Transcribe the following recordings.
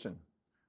I'm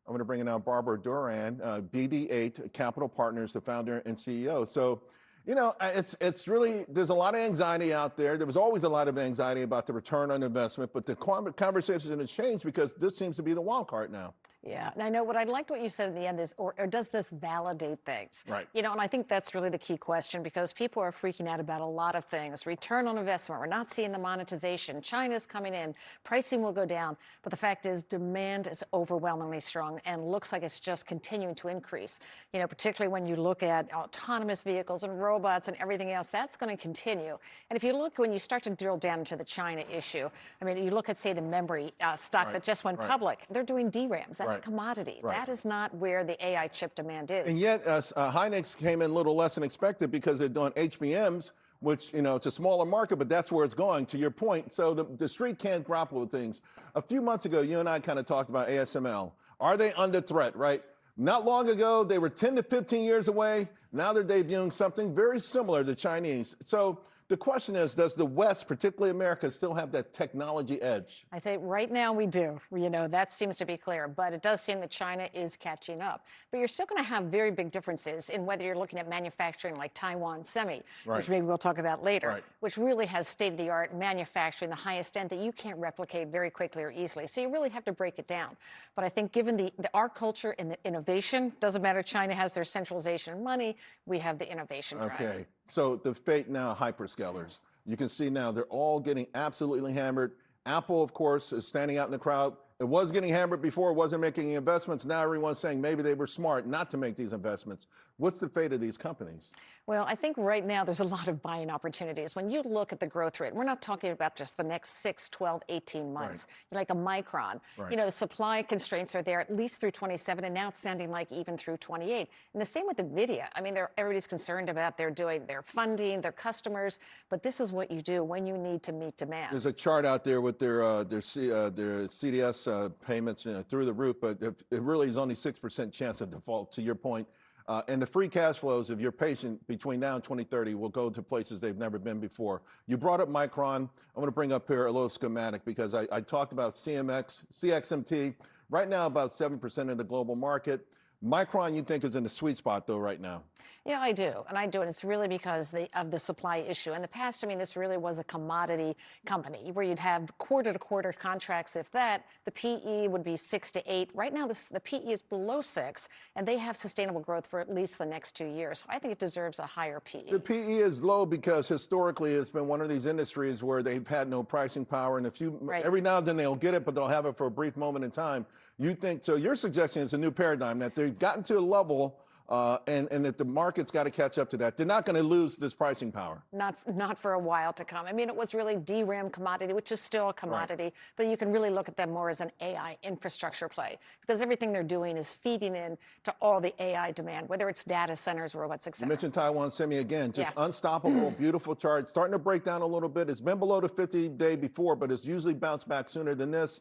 going to bring in now Barbara Doran, BD8 Capital Partners, the founder and CEO. So, it's really, there's a lot of anxiety out there. There was always a lot of anxiety about the return on investment, but the conversation has changed because this seems to be the wild card now. Yeah, and I know I liked what you said in the end is, or does this validate things? Right. And I think that's really the key question because people are freaking out about a lot of things. Return on investment, we're not seeing the monetization. China's coming in, pricing will go down, but the fact is demand is overwhelmingly strong and looks like it's just continuing to increase. Particularly when you look at autonomous vehicles and robots and everything else, that's going to continue. And if you look, when you start to drill down into the China issue, I mean, you look at, say, the memory stock that just went public, they're doing DRAMs. That's a commodity. That is not where the AI chip demand is. And yet, Hynix came in a little less than expected because they're doing HBMs, which, it's a smaller market, but that's where it's going, to your point. So the street can't grapple with things. A few months ago, you and I kind of talked about ASML. Are they under threat, right? Not long ago, they were 10 to 15 years away. Now they're debuting something very similar to Chinese. So the question is, does the West, particularly America, still have that technology edge? I think right now we do. That seems to be clear. But it does seem that China is catching up. But you're still going to have very big differences in whether you're looking at manufacturing like Taiwan Semi, which maybe we'll talk about later, which really has state-of-the-art manufacturing, the highest end that you can't replicate very quickly or easily. So you really have to break it down. But I think given our culture and the innovation, doesn't matter, China has their centralization of money, we have the innovation drive. Okay. So the fate now, hyperscalers. You can see now they're all getting absolutely hammered. Apple, of course, is standing out in the crowd. It was getting hammered before, it wasn't making investments. Now everyone's saying maybe they were smart not to make these investments. What's the fate of these companies? Well, I think right now there's a lot of buying opportunities. When you look at the growth rate, we're not talking about just the next 6, 12, 18 months. Like a Micron, the supply constraints are there at least through 27, and now it's sounding like even through 28. And the same with NVIDIA. I mean, everybody's concerned about their funding, their customers, but this is what you do when you need to meet demand. There's a chart out there with their CDS payments through the roof, but it really is only 6% chance of default, to your point. And the free cash flows, if you're patient, between now and 2030 will go to places they've never been before. You brought up Micron. I'm going to bring up here a little schematic because I talked about CXMT. Right now, about 7% of the global market. Micron, you think, is in the sweet spot, though, right now? Yeah, I do. And I do. And it's really because of the supply issue. In the past, I mean, this really was a commodity company where you'd have quarter-to-quarter contracts. If that, the PE would be 6 to 8. Right now, the PE is below 6, and they have sustainable growth for at least the next 2 years. So I think it deserves a higher PE. The PE is low because historically it's been one of these industries where they've had no pricing power. And every now and then they'll get it, but they'll have it for a brief moment in time. You think, so your suggestion is a new paradigm, that they've gotten to a level and that the market's got to catch up to that. They're not going to lose this pricing power. Not for a while to come. I mean, it was really DRAM commodity, which is still a commodity, but you can really look at them more as an AI infrastructure play because everything they're doing is feeding in to all the AI demand, whether it's data centers, robots, et cetera. You mentioned Taiwan Semi again, just unstoppable, beautiful chart, starting to break down a little bit. It's been below the 50-day before, but it's usually bounced back sooner than this.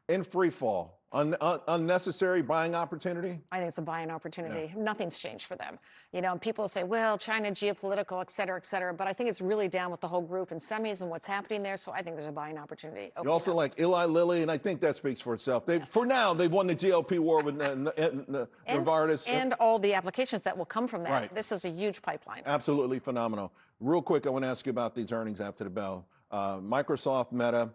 In free fall. Unnecessary buying opportunity? I think it's a buying opportunity. Yeah. Nothing's changed for them. And people say, well, China, geopolitical, et cetera, but I think it's really down with the whole group and semis and what's happening there, so I think there's a buying opportunity. You also like Eli Lilly, and I think that speaks for itself. For now, they've won the GLP war with Novartis. And all the applications that will come from that. This is a huge pipeline. Absolutely phenomenal. Real quick, I want to ask you about these earnings after the bell. Microsoft, Meta,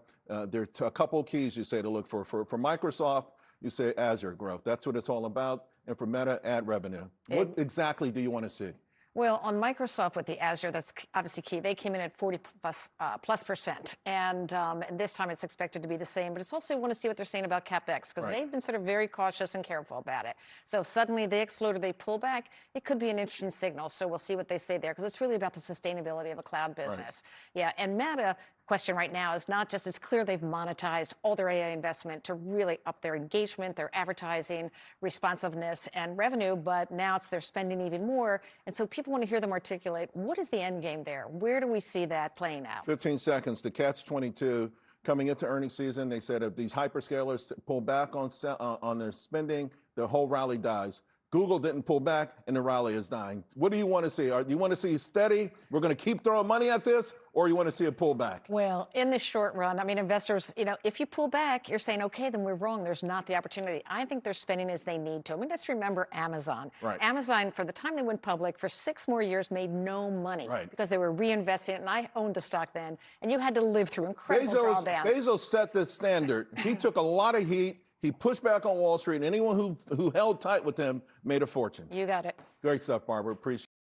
there are a couple of keys you say to look for. For Microsoft, you say Azure growth. That's what it's all about. And for Meta, ad revenue. What exactly do you want to see? Well, on Microsoft with the Azure, that's obviously key. They came in at 40+%. And this time it's expected to be the same. But it's also, you want to see what they're saying about CapEx because they've been sort of very cautious and careful about it. So suddenly they explode or they pull back. It could be an interesting signal. So we'll see what they say there because it's really about the sustainability of a cloud business. Yeah, and Meta, question right now is not just, it's clear they've monetized all their AI investment to really up their engagement, their advertising, responsiveness, and revenue, but now it's they're spending even more. And so people want to hear them articulate, what is the end game there? Where do we see that playing out? 15 seconds, the catch-22 coming into earnings season. They said if these hyperscalers pull back on their spending, the whole rally dies. Google didn't pull back, and the rally is dying. What do you want to see? Do you want to see steady? We're going to keep throwing money at this, or you want to see a pullback? Well, in the short run, I mean, investors, if you pull back, you're saying, okay, then we're wrong. There's not the opportunity. I think they're spending as they need to. I mean, just remember Amazon. Right. Amazon, for the time they went public, for 6 more years, made no money because they were reinvesting it. And I owned the stock then, and you had to live through incredible drawdowns. Bezos set the standard. He took a lot of heat. He pushed back on Wall Street, and anyone who held tight with him made a fortune. You got it. Great stuff, Barbara. Appreciate it.